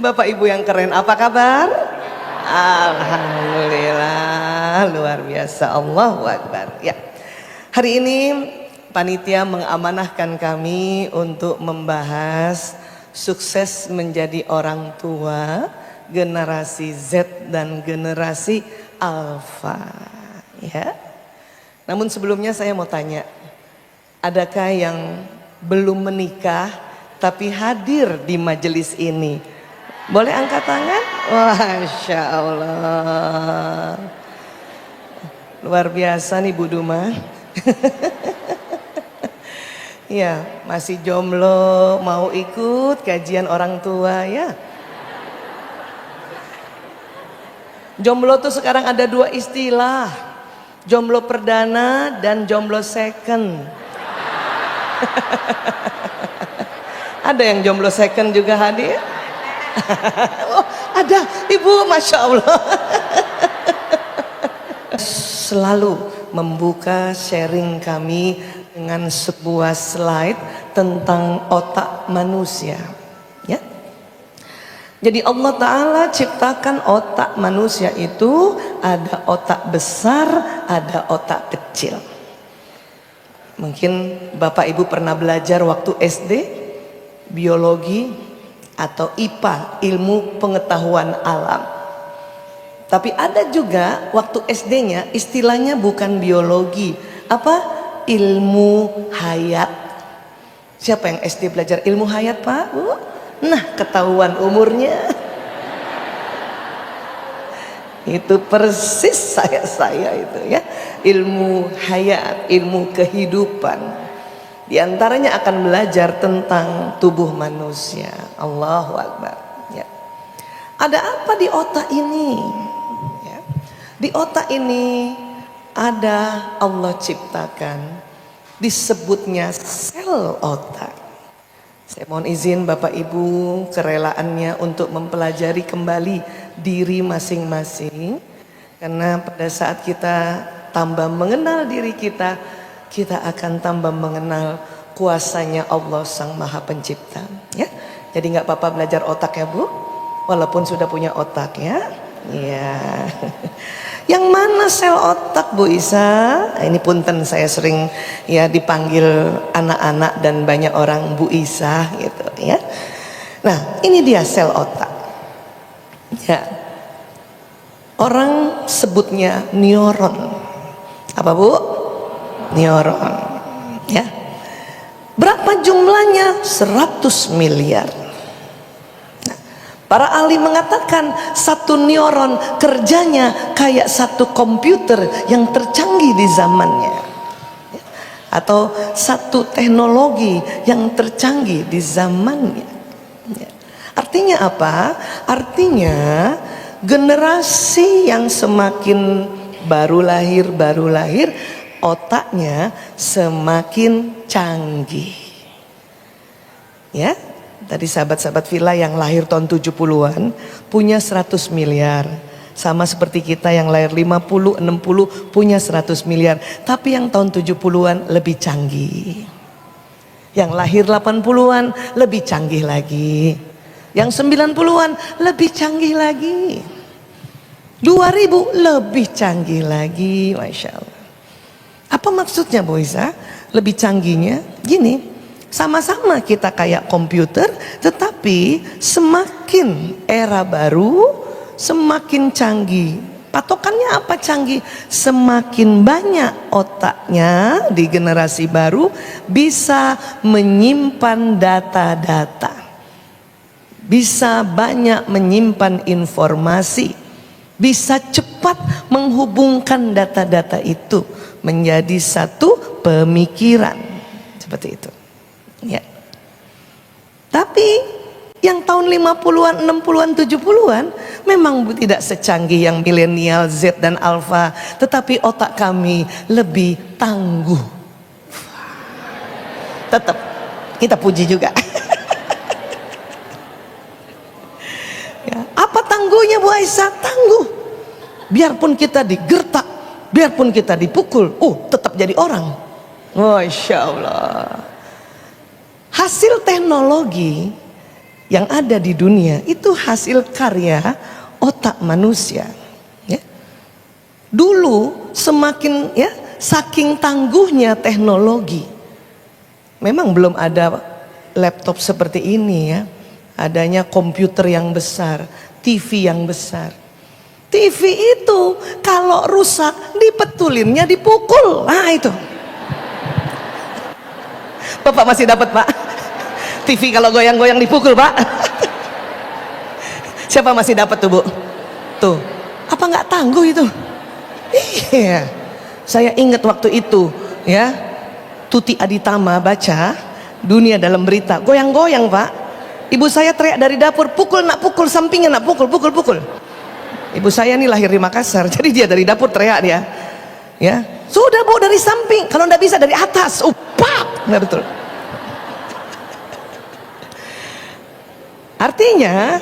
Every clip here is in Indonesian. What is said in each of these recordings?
Bapak Ibu yang keren, apa kabar? Alhamdulillah, luar biasa, Allahu Akbar. Ya, hari ini panitia mengamanahkan kami untuk membahas sukses menjadi orang tua generasi Z dan generasi Alpha. Ya. Namun sebelumnya saya mau tanya, adakah yang belum menikah tapi hadir di majelis ini? Boleh angkat tangan? Masya Allah, luar biasa nih Bu Duma. Ya, masih jomblo, mau ikut kajian orang tua ya. Jomblo tuh sekarang ada dua istilah, jomblo perdana dan jomblo second. Ada yang jomblo second juga hadir? Oh, ada Ibu, Masya Allah. Selalu membuka sharing kami dengan sebuah slide tentang otak manusia, ya. Jadi Allah Ta'ala ciptakan otak manusia itu ada otak besar, ada otak kecil. Mungkin Bapak Ibu pernah belajar waktu SD biologi atau IPA, ilmu pengetahuan alam. Tapi ada juga waktu SD-nya istilahnya bukan biologi, apa? Ilmu hayat. Siapa yang SD belajar ilmu hayat, Pak? Nah, ketahuan umurnya. Itu persis saya itu ya. Ilmu hayat, ilmu kehidupan. Di antaranya akan belajar tentang tubuh manusia. Allahu Akbar. Ya. Ada apa di otak ini? Ya. Di otak ini ada, Allah ciptakan, disebutnya sel otak. Saya mohon izin Bapak Ibu kerelaannya untuk mempelajari kembali diri masing-masing. Karena pada saat kita tambah mengenal diri kita, kita akan tambah mengenal kuasanya Allah Sang Maha Pencipta, ya. Jadi nggak apa-apa belajar otak ya Bu, walaupun sudah punya otak ya. Iya. Yang mana sel otak Bu Isa? Ini punten, saya sering ya dipanggil anak-anak dan banyak orang Bu Isa gitu ya. Nah, ini dia sel otak. Ya. Orang sebutnya neuron. Apa Bu? Neuron, ya. Berapa jumlahnya? 100 miliar. Nah, para ahli mengatakan satu neuron kerjanya kayak satu komputer yang tercanggih di zamannya, ya. Atau satu teknologi yang tercanggih di zamannya, ya. Artinya apa? Artinya generasi yang semakin baru lahir otaknya semakin canggih, ya. Tadi sahabat-sahabat Villa yang lahir tahun 70-an punya 100 miliar, sama seperti kita yang lahir 50, 60 punya 100 miliar. Tapi yang tahun 70-an lebih canggih, yang lahir 80-an lebih canggih lagi, yang 90-an lebih canggih lagi, 2000 lebih canggih lagi. Masya Allah. Apa maksudnya Bu Isa? Lebih canggihnya gini, sama-sama kita kayak komputer, tetapi semakin era baru semakin canggih. Patokannya apa canggih? Semakin banyak otaknya di generasi baru bisa menyimpan data-data, bisa banyak menyimpan informasi, bisa cepat menghubungkan data-data itu menjadi satu pemikiran, seperti itu, ya. Tapi yang tahun 50-an, 60-an, 70-an memang tidak secanggih yang milenial Z dan Alpha, tetapi otak kami lebih tangguh. Tetap kita puji juga. Ya. Apa tangguhnya Bu Aisyah? Tangguh. Biarpun kita digertak, biarpun kita dipukul, tetap jadi orang. Masya Allah. Hasil teknologi yang ada di dunia itu hasil karya otak manusia. Ya. Dulu semakin ya, saking tangguhnya teknologi, memang belum ada laptop seperti ini ya. Adanya komputer yang besar, TV yang besar. TV itu kalau rusak dipetulinnya dipukul. Nah itu. Bapak masih dapat Pak? TV kalau goyang-goyang dipukul Pak? Siapa masih dapat tuh Bu? Tuh, apa nggak tangguh itu? Iya, saya ingat waktu itu ya, Tuti Aditama baca Dunia Dalam Berita, goyang-goyang Pak. Ibu saya teriak dari dapur, pukul nak pukul, sampingnya nak pukul, pukul. Ibu saya nih lahir di Makassar, jadi dia dari dapur teriak dia, ya sudah Bu dari samping, kalau nggak bisa dari atas, upak, nggak betul. Artinya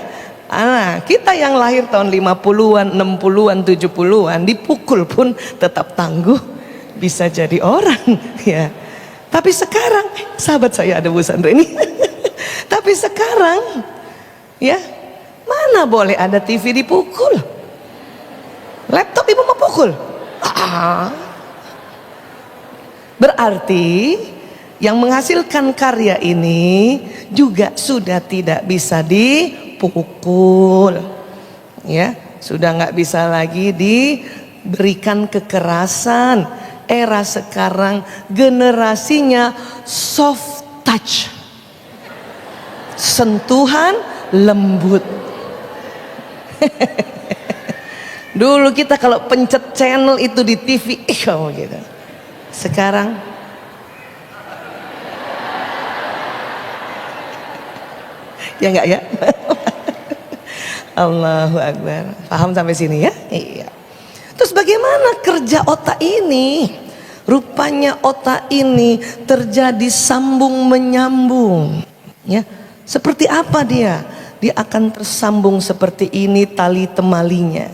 kita yang lahir tahun 50-an, 60-an, 70-an dipukul pun tetap tangguh, bisa jadi orang ya. Tapi sekarang sahabat saya ada Bu Sandra ini. Tapi sekarang ya, mana boleh ada TV dipukul? Laptop ibu mau pukul? Berarti yang menghasilkan karya ini juga sudah tidak bisa dipukul, ya, sudah nggak bisa lagi diberikan kekerasan. Era sekarang generasinya soft touch, sentuhan lembut. Dulu kita kalau pencet channel itu di TV, gitu. Sekarang ya enggak ya? Allahu Akbar. Paham sampai sini ya? Iya. Terus bagaimana kerja otak ini? Rupanya otak ini terjadi sambung menyambung. Ya, seperti apa dia? Dia akan tersambung seperti ini tali temalinya.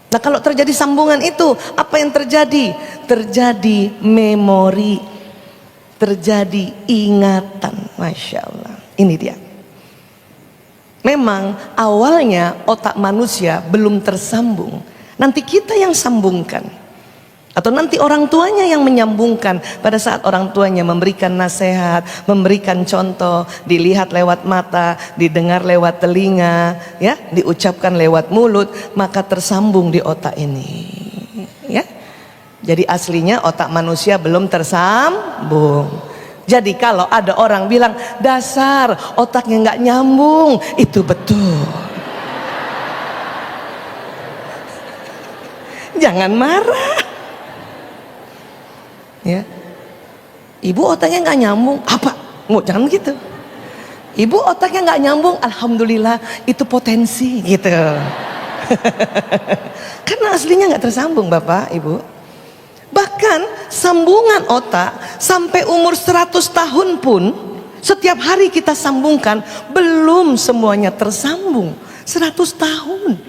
Nah, kalau terjadi sambungan itu, apa yang terjadi? Terjadi memori, terjadi ingatan. Masya Allah. Ini dia. Memang awalnya otak manusia belum tersambung. Nanti kita yang sambungkan, atau nanti orang tuanya yang menyambungkan. Pada saat orang tuanya memberikan nasihat, memberikan contoh, dilihat lewat mata, didengar lewat telinga, ya, diucapkan lewat mulut, maka tersambung di otak ini, ya. Jadi aslinya otak manusia belum tersambung. Jadi kalau ada orang bilang dasar otaknya nggak nyambung, itu betul. Jangan marah. Ya, ibu otaknya nggak nyambung, apa? Mau jangan gitu. Ibu otaknya nggak nyambung, alhamdulillah itu potensi gitu. Karena aslinya nggak tersambung Bapak Ibu. Bahkan sambungan otak sampai umur 100 tahun pun setiap hari kita sambungkan, belum semuanya tersambung. 100 tahun.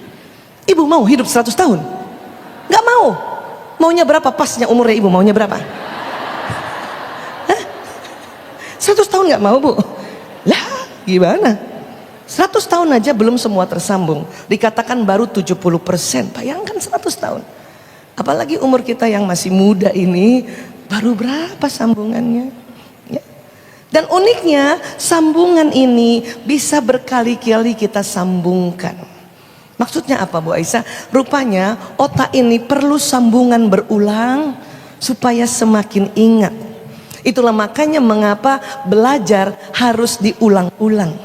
Ibu mau hidup 100 tahun? Nggak mau. Maunya berapa pasnya umurnya ibu? Maunya berapa? 100 tahun nggak mau Bu? Lah gimana? 100 tahun aja belum semua tersambung. Dikatakan baru 70%. Bayangkan 100 tahun. Apalagi umur kita yang masih muda ini, baru berapa sambungannya? Ya. Dan uniknya sambungan ini bisa berkali-kali kita sambungkan. Maksudnya apa Bu Aisyah? Rupanya otak ini perlu sambungan berulang supaya semakin ingat. Itulah makanya mengapa belajar harus diulang-ulang.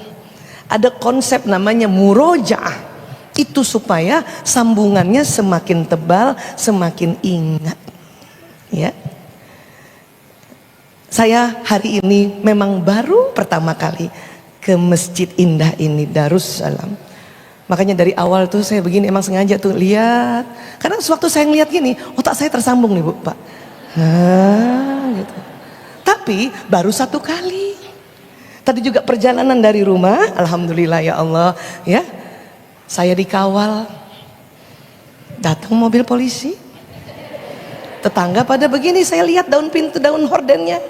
Ada konsep namanya murojaah. Itu supaya sambungannya semakin tebal, semakin ingat. Ya. Saya hari ini memang baru pertama kali ke Masjid Indah ini, Darussalam. Makanya dari awal tuh saya begini, emang sengaja tuh lihat. Karena sewaktu saya ngeliat gini, otak saya tersambung nih Bu, Pak. Gitu. Tapi baru 1 kali. Tadi juga perjalanan dari rumah, alhamdulillah ya Allah, ya. Saya dikawal. Datang mobil polisi. Tetangga pada begini, saya lihat daun pintu, daun hordennya.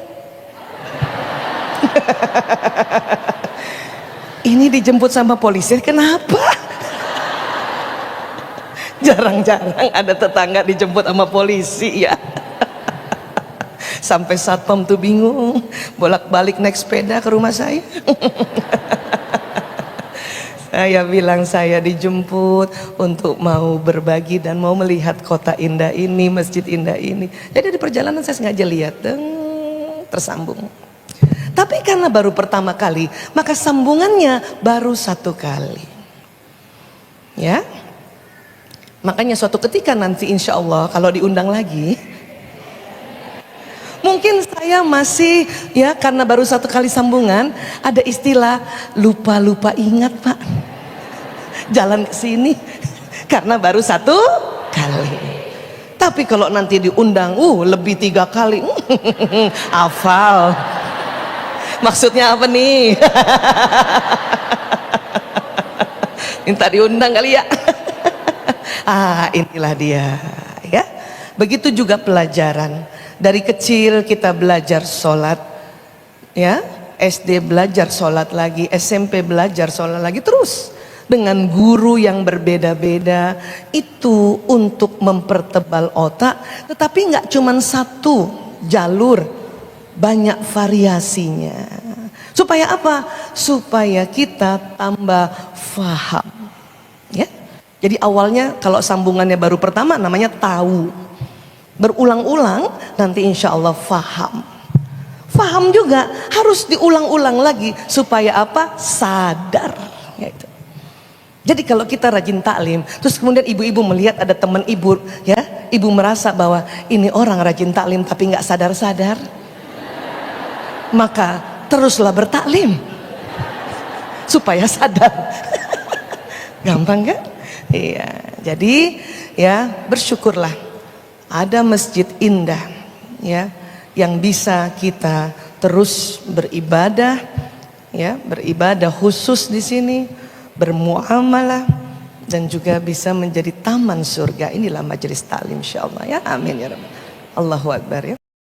Ini dijemput sama polisi, kenapa? Jarang-jarang ada tetangga dijemput sama polisi ya. Sampai satpam tuh bingung, bolak-balik naik sepeda ke rumah saya. Saya bilang saya dijemput untuk mau berbagi dan mau melihat kota indah ini, masjid indah ini. Jadi di perjalanan saya sengaja lihat, tersambung. Tapi karena baru pertama kali, maka sambungannya baru 1 kali. Ya, makanya suatu ketika nanti insya Allah kalau diundang lagi, mungkin saya masih ya karena baru 1 kali sambungan, ada istilah lupa-lupa ingat Pak. Jalan ke sini karena baru 1 kali. Tapi kalau nanti diundang, lebih 3 kali, hafal. Maksudnya apa nih? Minta diundang kali ya. Inilah dia ya. Begitu juga pelajaran. Dari kecil kita belajar sholat ya, SD belajar sholat lagi, SMP belajar sholat lagi, terus dengan guru yang berbeda-beda. Itu untuk mempertebal otak, tetapi nggak cuma 1 jalur, banyak variasinya. Supaya apa? Supaya kita tambah faham ya. Jadi awalnya kalau sambungannya baru pertama namanya tahu, berulang-ulang nanti insya Allah faham. Faham juga harus diulang-ulang lagi supaya apa? Sadar ya itu. Jadi kalau kita rajin taklim, terus kemudian ibu-ibu melihat ada teman ibu, ya, ibu merasa bahwa ini orang rajin taklim tapi nggak sadar-sadar, maka teruslah bertaklim supaya sadar. Gampang kan? Iya. Jadi ya bersyukurlah ada masjid indah, ya, yang bisa kita terus beribadah, ya, beribadah khusus di sini, bermuamalah, dan juga bisa menjadi taman surga. Inilah majelis taklim insyaallah ya. Amin ya rabbal. Allahu akbar ya.